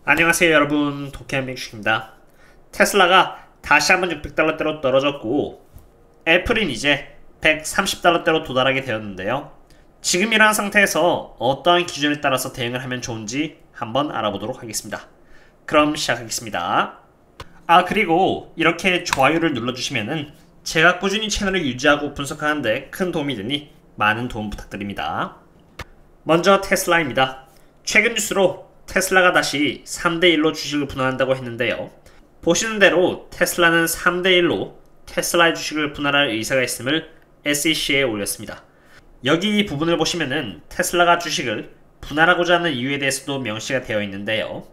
안녕하세요 여러분, 도쿄행백식입니다. 테슬라가 다시 한번 600달러대로 떨어졌고 애플은 이제 130달러대로 도달하게 되었는데요. 지금 이러한 상태에서 어떠한 기준에 따라서 대응을 하면 좋은지 한번 알아보도록 하겠습니다. 그럼 시작하겠습니다. 그리고 이렇게 좋아요를 눌러주시면은 제가 꾸준히 채널을 유지하고 분석하는데 큰 도움이 되니 많은 도움 부탁드립니다. 먼저 테슬라입니다. 최근 뉴스로 테슬라가 다시 3대1로 주식을 분할한다고 했는데요. 보시는 대로 테슬라는 3대1로 테슬라의 주식을 분할할 의사가 있음을 SEC에 올렸습니다. 여기 이 부분을 보시면은 테슬라가 주식을 분할하고자 하는 이유에 대해서도 명시가 되어 있는데요.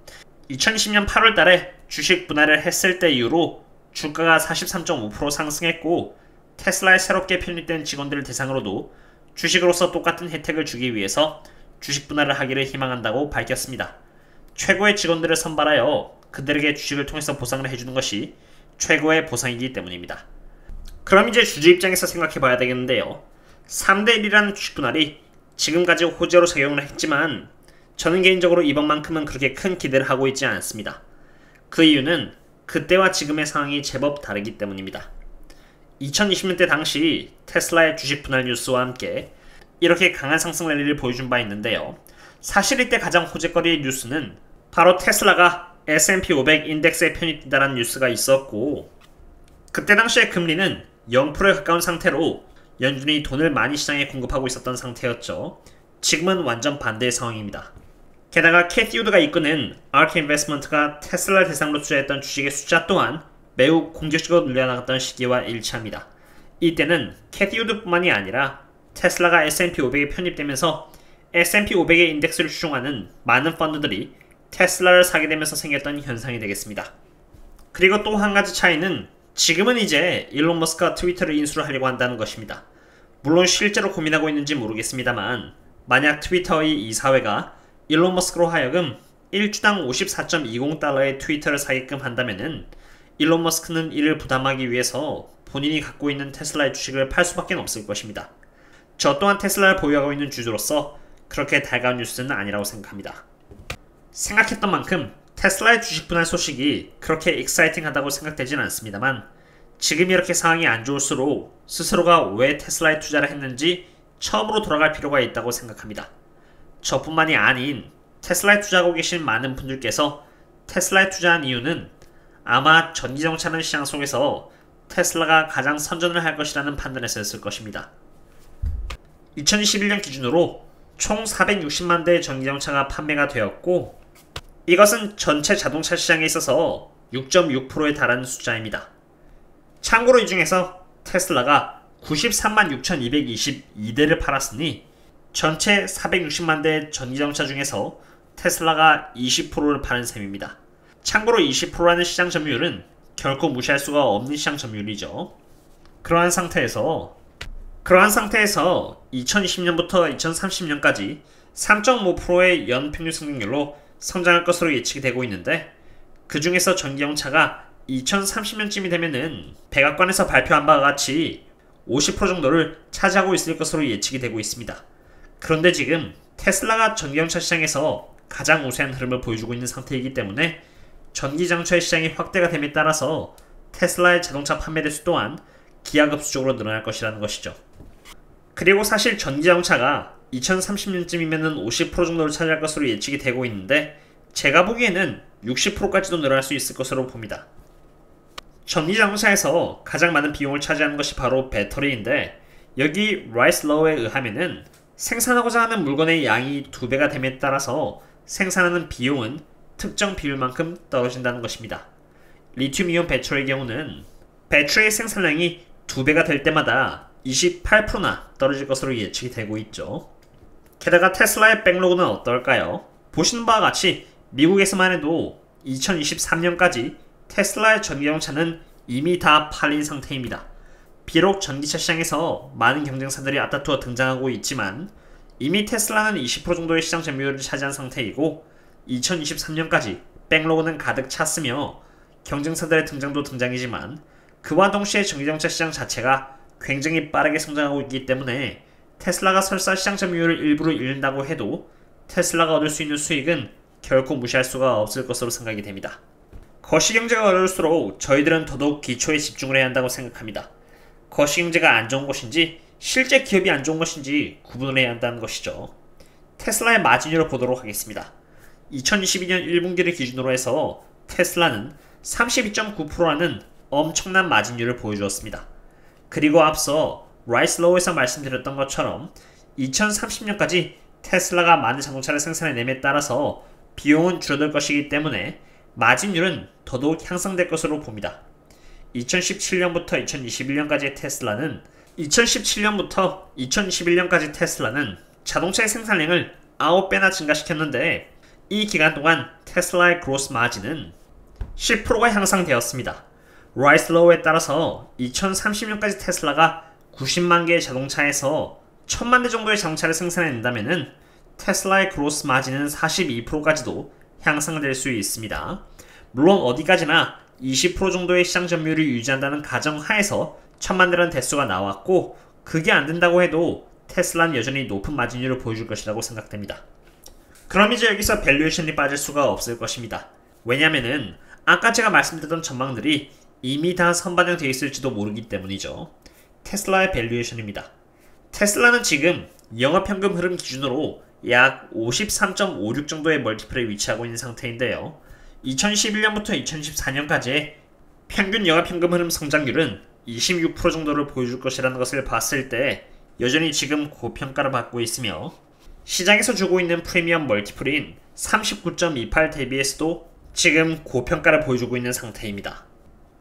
2020년 8월 달에 주식 분할을 했을 때 이후로 주가가 43.5% 상승했고 테슬라에 새롭게 편입된 직원들을 대상으로도 주식으로서 똑같은 혜택을 주기 위해서 주식 분할을 하기를 희망한다고 밝혔습니다. 최고의 직원들을 선발하여 그들에게 주식을 통해서 보상을 해주는 것이 최고의 보상이기 때문입니다. 그럼 이제 주주 입장에서 생각해봐야 되겠는데요. 3대1이라는 주식 분할이 지금까지 호재로 작용을 했지만 저는 개인적으로 이번만큼은 그렇게 큰 기대를 하고 있지 않습니다. 그 이유는 그때와 지금의 상황이 제법 다르기 때문입니다. 2020년대 당시 테슬라의 주식 분할 뉴스와 함께 이렇게 강한 상승 랠리를 보여준 바 있는데요. 사실 이때 가장 호재거리의 뉴스는 바로 테슬라가 S&P 500 인덱스에 편입된다는 뉴스가 있었고 그때 당시의 금리는 0%에 가까운 상태로 연준이 돈을 많이 시장에 공급하고 있었던 상태였죠. 지금은 완전 반대의 상황입니다. 게다가 캐티 우드가 이끄는 ARK 인베스트먼트가 테슬라를 대상으로 투자했던 주식의 숫자 또한 매우 공격적으로 늘려나갔던 시기와 일치합니다. 이때는 캐티 우드뿐만이 아니라 테슬라가 S&P 500에 편입되면서 S&P 500의 인덱스를 추종하는 많은 펀드들이 테슬라를 사게 되면서 생겼던 현상이 되겠습니다. 그리고 또 한 가지 차이는 지금은 이제 일론 머스크가 트위터를 인수를 하려고 한다는 것입니다. 물론 실제로 고민하고 있는지 모르겠습니다만 만약 트위터의 이사회가 일론 머스크로 하여금 1주당 54.20달러의 트위터를 사게끔 한다면은 일론 머스크는 이를 부담하기 위해서 본인이 갖고 있는 테슬라의 주식을 팔 수밖에 없을 것입니다. 저 또한 테슬라를 보유하고 있는 주주로서 그렇게 달가운 뉴스는 아니라고 생각합니다. 생각했던 만큼 테슬라의 주식 분할 소식이 그렇게 익사이팅하다고 생각되진 않습니다만 지금 이렇게 상황이 안 좋을수록 스스로가 왜 테슬라에 투자를 했는지 처음으로 돌아갈 필요가 있다고 생각합니다. 저뿐만이 아닌 테슬라에 투자하고 계신 많은 분들께서 테슬라에 투자한 이유는 아마 전기자동차는 시장 속에서 테슬라가 가장 선전을 할 것이라는 판단에서였을 것입니다. 2021년 기준으로 총 460만 대의 전기자동차가 판매가 되었고 이것은 전체 자동차 시장에 있어서 6.6%에 달하는 숫자입니다. 참고로 이 중에서 테슬라가 93만 6,222대를 팔았으니 전체 460만 대의 전기자동차 중에서 테슬라가 20%를 파는 셈입니다. 참고로 20%라는 시장 점유율은 결코 무시할 수가 없는 시장 점유율이죠. 그러한 상태에서 2020년부터 2030년까지 3.5%의 연평균 성장률로 성장할 것으로 예측이 되고 있는데 그 중에서 전기자동차가 2030년쯤이 되면은 백악관에서 발표한 바와 같이 50% 정도를 차지하고 있을 것으로 예측이 되고 있습니다. 그런데 지금 테슬라가 전기자동차 시장에서 가장 우세한 흐름을 보여주고 있는 상태이기 때문에 전기자동차의 시장이 확대가 됨에 따라서 테슬라의 자동차 판매 대수 또한 기하급수적으로 늘어날 것이라는 것이죠. 그리고 사실 전기자동차가 2030년쯤이면 50% 정도를 차지할 것으로 예측이 되고 있는데 제가 보기에는 60%까지도 늘어날 수 있을 것으로 봅니다. 전기자동차에서 가장 많은 비용을 차지하는 것이 바로 배터리인데 여기 라이스 러에 의하면은 생산하고자 하는 물건의 양이 2배가 됨에 따라서 생산하는 비용은 특정 비율만큼 떨어진다는 것입니다. 리튬이온 배터리의 경우는 배터리의 생산량이 2배가 될 때마다 28%나 떨어질 것으로 예측이 되고 있죠. 게다가 테슬라의 백로그는 어떨까요? 보시는 바와 같이 미국에서만 해도 2023년까지 테슬라의 전기자동차는 이미 다 팔린 상태입니다. 비록 전기차 시장에서 많은 경쟁사들이 앞다투어 등장하고 있지만 이미 테슬라는 20% 정도의 시장 점유율을 차지한 상태이고 2023년까지 백로그는 가득 찼으며 경쟁사들의 등장도 등장이지만 그와 동시에 전기자동차 시장 자체가 굉장히 빠르게 성장하고 있기 때문에 테슬라가 설사 시장 점유율을 일부러 잃는다고 해도 테슬라가 얻을 수 있는 수익은 결코 무시할 수가 없을 것으로 생각이 됩니다. 거시경제가 어려울수록 저희들은 더더욱 기초에 집중을 해야 한다고 생각합니다. 거시경제가 안 좋은 것인지 실제 기업이 안 좋은 것인지 구분을 해야 한다는 것이죠. 테슬라의 마진율을 보도록 하겠습니다. 2022년 1분기를 기준으로 해서 테슬라는 32.9%라는 엄청난 마진율을 보여주었습니다. 그리고 앞서 라이슬로우에서 말씀드렸던 것처럼 2030년까지 테슬라가 많은 자동차를 생산해냄에 따라서 비용은 줄어들 것이기 때문에 마진율은 더더욱 향상될 것으로 봅니다. 2017년부터 2021년까지의 테슬라는 자동차의 생산량을 9배나 증가시켰는데 이 기간 동안 테슬라의 그로스 마진은 10%가 향상되었습니다. 라이슬로우에 따라서 2030년까지 테슬라가 90만 개의 자동차에서 1000만 대 정도의 자동차를 생산해낸다면 테슬라의 그로스 마진은 42%까지도 향상될 수 있습니다. 물론 어디까지나 20% 정도의 시장 점유율을 유지한다는 가정하에서 1000만 대라는 대수가 나왔고 그게 안 된다고 해도 테슬라는 여전히 높은 마진율을 보여줄 것이라고 생각됩니다. 그럼 이제 여기서 밸류에이션이 빠질 수가 없을 것입니다. 왜냐면은 아까 제가 말씀드렸던 전망들이 이미 다 선반영되어 있을지도 모르기 때문이죠. 테슬라의 밸류에이션입니다. 테슬라는 지금 영업현금 흐름 기준으로 약 53.56 정도의 멀티플에 위치하고 있는 상태인데요. 2011년부터 2014년까지의 평균 영업현금 흐름 성장률은 26% 정도를 보여줄 것이라는 것을 봤을 때 여전히 지금 고평가를 받고 있으며 시장에서 주고 있는 프리미엄 멀티플인 39.28 대비해서도 지금 고평가를 보여주고 있는 상태입니다.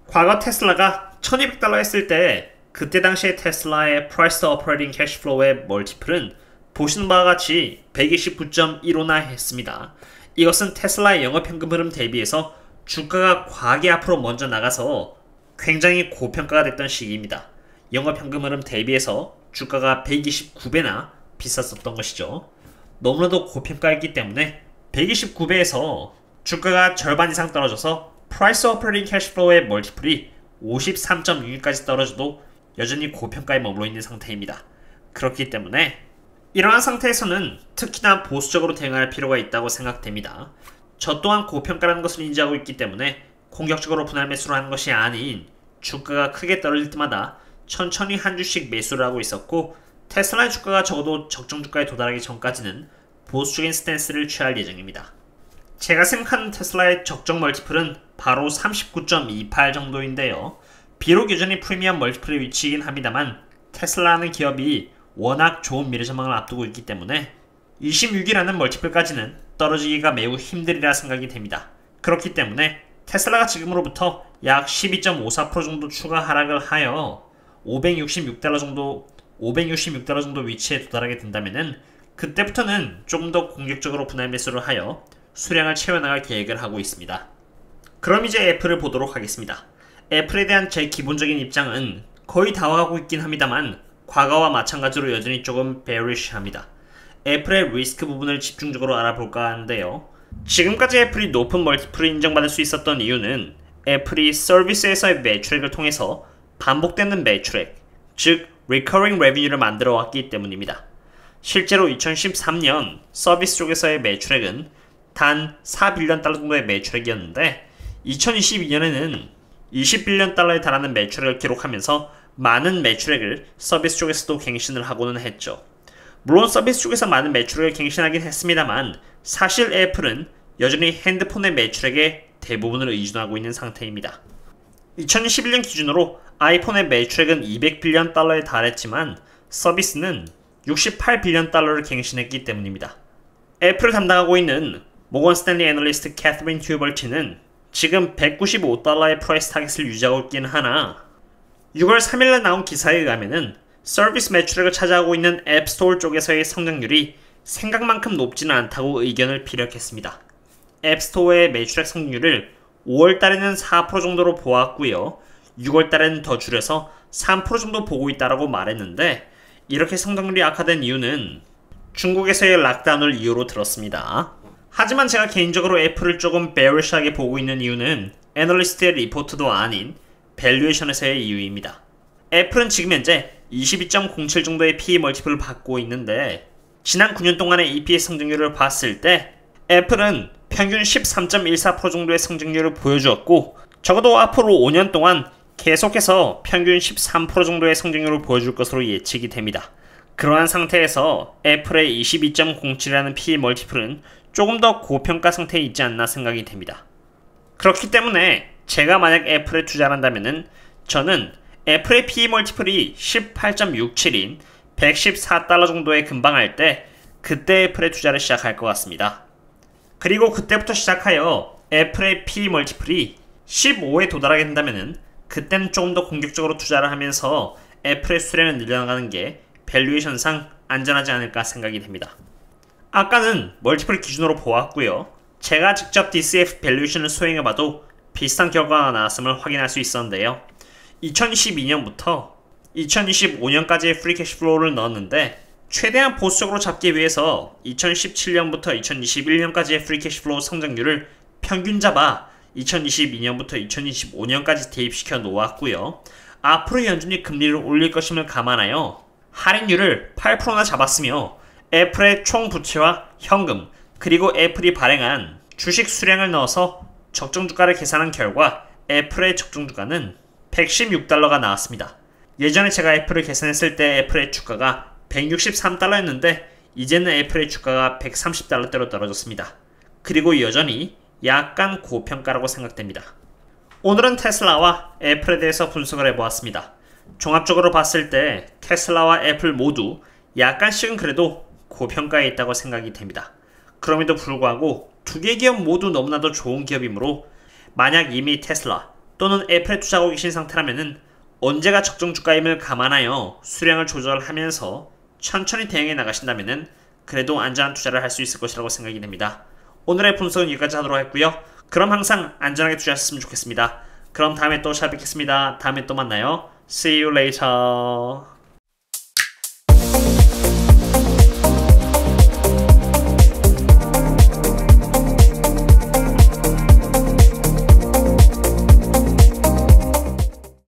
과거 테슬라가 1200달러 했을 때 그때 당시에 테슬라의 Price to Operating Cash Flow의 멀티플은 보시는 바와 같이 129.15나 했습니다. 이것은 테슬라의 영업현금 흐름 대비해서 주가가 과하게 앞으로 먼저 나가서 굉장히 고평가가 됐던 시기입니다. 영업현금 흐름 대비해서 주가가 129배나 비쌌었던 것이죠. 너무나도 고평가했기 때문에 129배에서 주가가 절반 이상 떨어져서 Price Operating Cash Flow의 멀티플이 53.6까지 떨어져도 여전히 고평가에 머물러 있는 상태입니다. 그렇기 때문에 이러한 상태에서는 특히나 보수적으로 대응할 필요가 있다고 생각됩니다. 저 또한 고평가라는 것을 인지하고 있기 때문에 공격적으로 분할 매수를 하는 것이 아닌 주가가 크게 떨어질 때마다 천천히 한 주씩 매수를 하고 있었고 테슬라의 주가가 적어도 적정 주가에 도달하기 전까지는 보수적인 스탠스를 취할 예정입니다. 제가 생각하는 테슬라의 적정 멀티플은 바로 39.28 정도인데요. 비록 여전히 프리미엄 멀티플에 위치이긴 합니다만 테슬라라는 기업이 워낙 좋은 미래 전망을 앞두고 있기 때문에 26이라는 멀티플까지는 떨어지기가 매우 힘들이라 생각이 됩니다. 그렇기 때문에 테슬라가 지금으로부터 약 12.54% 정도 추가 하락을 하여 566달러 정도 위치에 도달하게 된다면은 그때부터는 조금 더 공격적으로 분할 매수를 하여 수량을 채워나갈 계획을 하고 있습니다. 그럼 이제 애플을 보도록 하겠습니다. 애플에 대한 제 기본적인 입장은 거의 다 와가고 있긴 합니다만 과거와 마찬가지로 여전히 조금 bearish합니다. 애플의 리스크 부분을 집중적으로 알아볼까 하는데요. 지금까지 애플이 높은 멀티플을 인정받을 수 있었던 이유는 애플이 서비스에서의 매출액을 통해서 반복되는 매출액, 즉 recurring revenue를 만들어 왔기 때문입니다. 실제로 2013년 서비스 쪽에서의 매출액은 단 4빌리언 달러 정도의 매출액이었는데 2022년에는 20빌리언 달러에 달하는 매출액을 기록하면서 많은 매출액을 서비스 쪽에서도 갱신을 하고는 했죠. 물론 서비스 쪽에서 많은 매출액을 갱신하긴 했습니다만 사실 애플은 여전히 핸드폰의 매출액의 대부분을 의존하고 있는 상태입니다. 2011년 기준으로 아이폰의 매출액은 200빌리언 달러에 달했지만 서비스는 68빌리언 달러를 갱신했기 때문입니다. 애플을 담당하고 있는 모건 스탠리 애널리스트 캐서린 튜벌티는 지금 195달러의 프라이스 타겟을 유지하고 있긴 하나 6월 3일날 나온 기사에 의하면은 서비스 매출액을 차지하고 있는 앱스토어 쪽에서의 성장률이 생각만큼 높지는 않다고 의견을 피력했습니다. 앱스토어의 매출액 성장률을 5월달에는 4% 정도로 보았고요. 6월달에는 더 줄여서 3% 정도 보고 있다라고 말했는데 이렇게 성장률이 악화된 이유는 중국에서의 락다운을 이유로 들었습니다. 하지만 제가 개인적으로 애플을 조금 bearish하게 보고 있는 이유는 애널리스트의 리포트도 아닌 밸류에이션에서의 이유입니다. 애플은 지금 현재 22.07 정도의 PE 멀티플을 받고 있는데 지난 9년 동안의 EPS 성장률을 봤을 때 애플은 평균 13.14% 정도의 성장률을 보여주었고 적어도 앞으로 5년 동안 계속해서 평균 13% 정도의 성장률을 보여줄 것으로 예측이 됩니다. 그러한 상태에서 애플의 22.07이라는 PE 멀티플은 조금 더 고평가 상태에 있지 않나 생각이 됩니다. 그렇기 때문에 제가 만약 애플에 투자를 한다면은 저는 애플의 PE 멀티플이 18.67인 114달러 정도에 근방할 때 그때 애플에 투자를 시작할 것 같습니다. 그리고 그때부터 시작하여 애플의 PE 멀티플이 15에 도달하게 된다면은 그때는 조금 더 공격적으로 투자를 하면서 애플의 수량을 늘려나가는 게 밸류에이션상 안전하지 않을까 생각이 됩니다. 아까는 멀티플 기준으로 보았고요. 제가 직접 DCF 밸류에이션을 수행해봐도 비슷한 결과가 나왔음을 확인할 수 있었는데요. 2022년부터 2025년까지의 프리 캐시플로우를 넣었는데 최대한 보수적으로 잡기 위해서 2017년부터 2021년까지의 프리 캐시플로우 성장률을 평균 잡아 2022년부터 2025년까지 대입시켜 놓았고요. 앞으로 연준이 금리를 올릴 것임을 감안하여 할인율을 8%나 잡았으며 애플의 총 부채와 현금 그리고 애플이 발행한 주식 수량을 넣어서 적정주가를 계산한 결과 애플의 적정주가는 116달러가 나왔습니다. 예전에 제가 애플을 계산했을 때 애플의 주가가 163달러였는데 이제는 애플의 주가가 130달러대로 떨어졌습니다. 그리고 여전히 약간 고평가라고 생각됩니다. 오늘은 테슬라와 애플에 대해서 분석을 해보았습니다. 종합적으로 봤을 때 테슬라와 애플 모두 약간씩은 그래도 고평가에 있다고 생각이 됩니다. 그럼에도 불구하고 두 개 기업 모두 너무나도 좋은 기업이므로 만약 이미 테슬라 또는 애플에 투자하고 계신 상태라면 언제가 적정 주가임을 감안하여 수량을 조절하면서 천천히 대응해 나가신다면 그래도 안전한 투자를 할 수 있을 것이라고 생각이 됩니다. 오늘의 분석은 여기까지 하도록 했고요. 그럼 항상 안전하게 투자하셨으면 좋겠습니다. 그럼 다음에 또 찾아뵙겠습니다. 다음에 또 만나요. See you later.